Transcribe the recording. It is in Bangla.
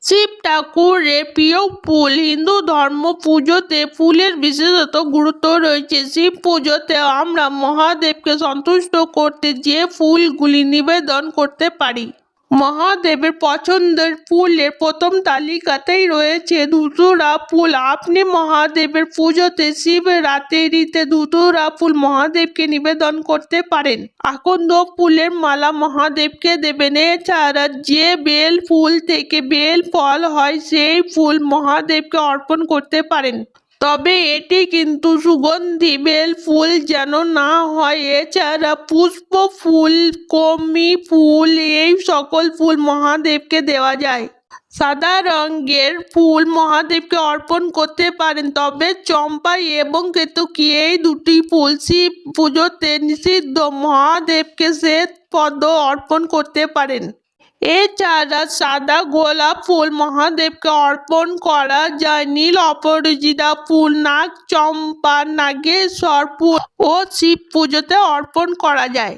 শিব ঠাকুরের প্রিয় ফুল। হিন্দু ধর্ম পুজোতে ফুলের বিশেষত গুরুত্ব রয়েছে। শিব পুজোতে আমরা মহাদেবকে সন্তুষ্ট করতে যে ফুলগুলি নিবেদন করতে পারি। মহাদেবের পছন্দের ফুলের প্রথম তালিকাতেই রয়েছে ধুতুরা ফুল। আপনি মহাদেবের পুজোতে শিবরাত্রিতে ধুতুরা ফুল মহাদেবকে নিবেদন করতে পারেন। আকন্দ ফুলের মালা মহাদেবকে দেবেন। এছাড়া যে বেল ফুল থেকে বেল ফল হয় সেই ফুল মহাদেবকে অর্পণ করতে পারেন, তবে এটি কিন্তু সুগন্ধি বেল ফুল যেন না হয়। এছাড়া পুষ্প ফুল, কমি ফুল, এই সকল ফুল মহাদেবকে দেওয়া যায়। সাদা রঙের ফুল মহাদেবকে অর্পণ করতে পারেন, তবে চম্পা এবং কেতকী এই দুটি ফুল শিব পুজোতে নিষিদ্ধ। মহাদেবকে শ্বেত পদ্ম অর্পণ করতে পারেন। এছাড়া সাদা গোলাপ ফুল মহাদেবকে অর্পণ করা যায়। নীল অপরাজিতা ফুল, নাগ চম্পা, নাগেশ্বর ফুল ও শিব পুজোতে অর্পণ করা যায়।